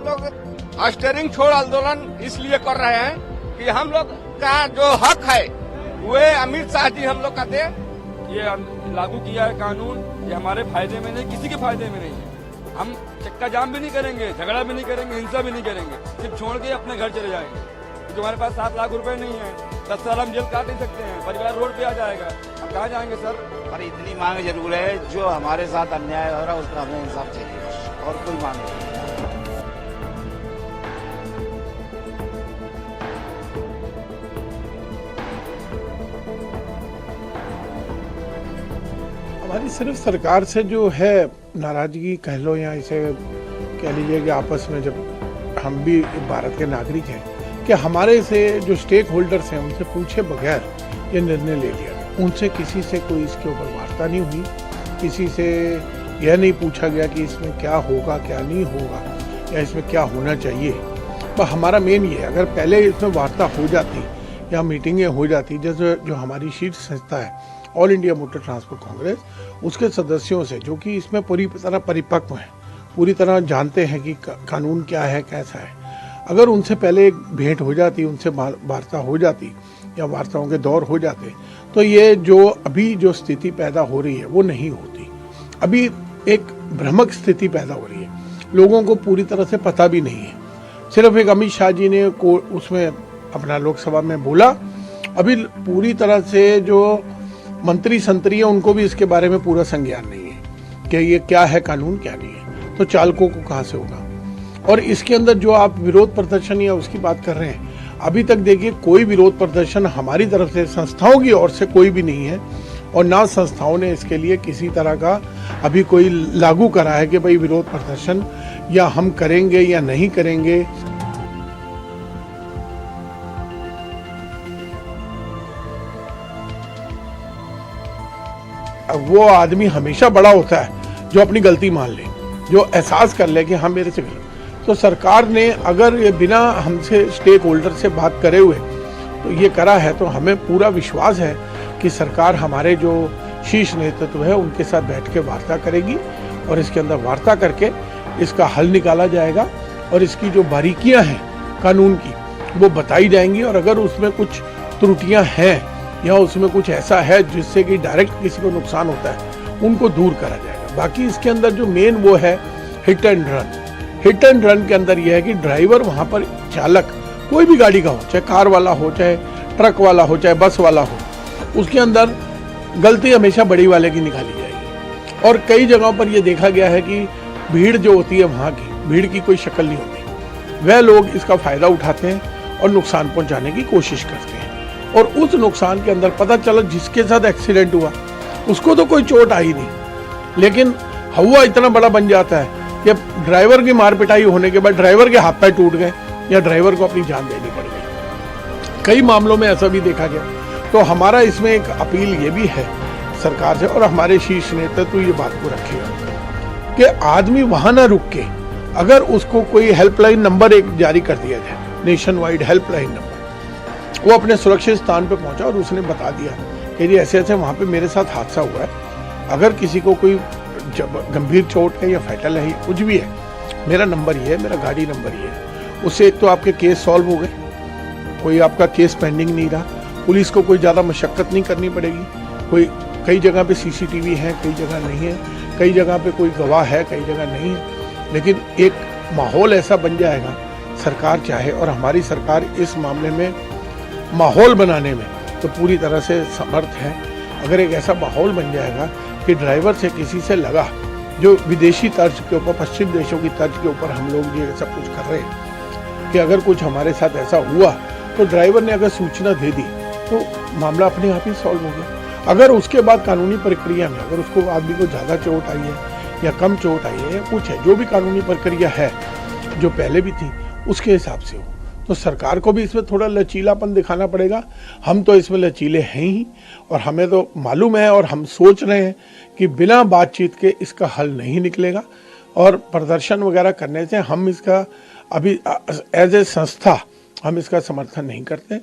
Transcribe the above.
लोग स्टीयरिंग छोड़ आंदोलन इसलिए कर रहे हैं कि हम लोग का जो हक है वे अमित शाह जी हम लोग का दे। ये लागू किया है कानून, ये हमारे फायदे में नहीं, किसी के फायदे में नहीं है। हम चक्का जाम भी नहीं करेंगे, झगड़ा भी नहीं करेंगे, हिंसा भी नहीं करेंगे, सिर्फ छोड़ के अपने घर चले जाएंगे। क्योंकि हमारे पास 7 लाख रुपए नहीं है, 10 साल हम जेल काट नहीं सकते हैं, परिवार रोड पे आ जाएगा। हम कहाँ जाएंगे सर? पर इतनी मांग जरूर है, जो हमारे साथ अन्याय हो रहा है उसका हमें इंसाफ चाहिए, और कोई मांग नहीं। हमारी सिर्फ सरकार से जो है नाराजगी कह लो, या इसे कह लीजिए कि आपस में जब हम भी भारत के नागरिक हैं कि हमारे से जो स्टेक होल्डर्स हैं उनसे पूछे बगैर ये निर्णय ले लिया गया। उनसे किसी से कोई इसके ऊपर वार्ता नहीं हुई, किसी से यह नहीं पूछा गया कि इसमें क्या होगा क्या नहीं होगा या इसमें क्या होना चाहिए। पर हमारा मेन ये है, अगर पहले इसमें वार्ता हो जाती या मीटिंगें हो जाती, जैसे जो हमारी शीर्ष संस्था है all India motor transport Congress, उसके सदस्यों से जो कि इसमें पूरी तरह परिपक्व हैं, पूरी तरह जानते हैं कि कानून क्या है कैसा है, अगर उनसे पहले एक भेंट हो जाती, उनसे वार्ता हो जाती या वार्ताओं के दौर हो जाते, तो ये जो अभी जो स्थिति पैदा हो रही है वो नहीं होती। अभी एक भ्रामक स्थिति पैदा हो रही है, लोगों को पूरी तरह से पता भी नहीं है। सिर्फ एक अमित शाह जी ने को उसमें अपना लोकसभा में बोला, अभी पूरी तरह से जो मंत्री संतरी है उनको भी इसके बारे में पूरा संज्ञान नहीं है कि ये क्या है कानून क्या नहीं है, तो चालकों को कहाँ से होगा। और इसके अंदर जो आप विरोध प्रदर्शन या उसकी बात कर रहे हैं, अभी तक देखिए कोई विरोध प्रदर्शन हमारी तरफ से, संस्थाओं की ओर से कोई भी नहीं है, और ना संस्थाओं ने इसके लिए किसी तरह का अभी कोई लागू करा है कि भाई विरोध प्रदर्शन या हम करेंगे या नहीं करेंगे। वो आदमी हमेशा बड़ा होता है जो अपनी गलती मान ले, जो एहसास कर ले कि हाँ मेरे से गलती। तो सरकार ने अगर ये बिना हमसे स्टेक होल्डर से बात करे हुए तो ये करा है, तो हमें पूरा विश्वास है कि सरकार हमारे जो शीर्ष नेतृत्व है उनके साथ बैठ के वार्ता करेगी, और इसके अंदर वार्ता करके इसका हल निकाला जाएगा, और इसकी जो बारीकियां हैं कानून की वो बताई जाएंगी, और अगर उसमें कुछ त्रुटियां हैं या उसमें कुछ ऐसा है जिससे कि डायरेक्ट किसी को नुकसान होता है, उनको दूर करा जाएगा। बाकी इसके अंदर जो मेन वो है hit and run. Hit and run के अंदर यह है कि ड्राइवर वहां पर, चालक कोई भी गाड़ी का हो, चाहे कार वाला हो, चाहे ट्रक वाला हो, चाहे बस वाला हो, उसके अंदर गलती हमेशा बड़ी वाले की निकाली जाएगी। और कई जगहों पर यह देखा गया है कि भीड़ जो होती है वहां की भीड़ की कोई शक्ल नहीं होती, वह लोग इसका फायदा उठाते हैं और नुकसान पहुंचाने की कोशिश करते हैं। और उस नुकसान के अंदर पता चला जिसके साथ एक्सीडेंट हुआ उसको तो कोई चोट आई नहीं, लेकिन हवा इतना बड़ा बन जाता है कि ड्राइवर की मार पिटाई होने के बाद ड्राइवर के हाथ पैर टूट गए या ड्राइवर को अपनी जान देनी पड़ गई। कई मामलों में ऐसा भी देखा गया। तो हमारा इसमें एक अपील ये भी है सरकार से, और हमारे शीर्ष नेतृत्व ये बात को रखेगा कि आदमी वहां ना रुक के, अगर उसको कोई हेल्पलाइन नंबर एक जारी कर दिया जाए, नेशन वाइड हेल्पलाइन नंबर, वो अपने सुरक्षित स्थान पे पहुंचा और उसने बता दिया कि जी ऐसे ऐसे वहाँ पे मेरे साथ हादसा हुआ है, अगर किसी को कोई गंभीर चोट है या फैटल है कुछ भी है, मेरा नंबर ये है, मेरा गाड़ी नंबर ये है। उससे एक तो आपके केस सॉल्व हो गए, कोई आपका केस पेंडिंग नहीं रहा, पुलिस को कोई ज़्यादा मशक्क़त नहीं करनी पड़ेगी। कोई कई जगह पे CCTV है, कई जगह नहीं है, कई जगह पे कोई गवाह है, कई जगह नहीं है, लेकिन एक माहौल ऐसा बन जाएगा, सरकार चाहे, और हमारी सरकार इस मामले में माहौल बनाने में तो पूरी तरह से समर्थ है। अगर एक ऐसा माहौल बन जाएगा कि ड्राइवर से किसी से लगा, जो विदेशी तर्ज के ऊपर, पश्चिम देशों की तर्ज के ऊपर हम लोग ये सब कुछ कर रहे हैं कि अगर कुछ हमारे साथ ऐसा हुआ तो ड्राइवर ने अगर सूचना दे दी तो मामला अपने आप ही सॉल्व हो गया। अगर उसके बाद कानूनी प्रक्रिया में अगर उसको आदमी को ज़्यादा चोट आई है या कम चोट आई है या कुछ है, जो भी कानूनी प्रक्रिया है जो पहले भी थी उसके हिसाब से हो, तो सरकार को भी इसमें थोड़ा लचीलापन दिखाना पड़ेगा। हम तो इसमें लचीले हैं ही, और हमें तो मालूम है और हम सोच रहे हैं कि बिना बातचीत के इसका हल नहीं निकलेगा, और प्रदर्शन वगैरह करने से हम इसका अभी एज ए संस्था हम इसका समर्थन नहीं करते।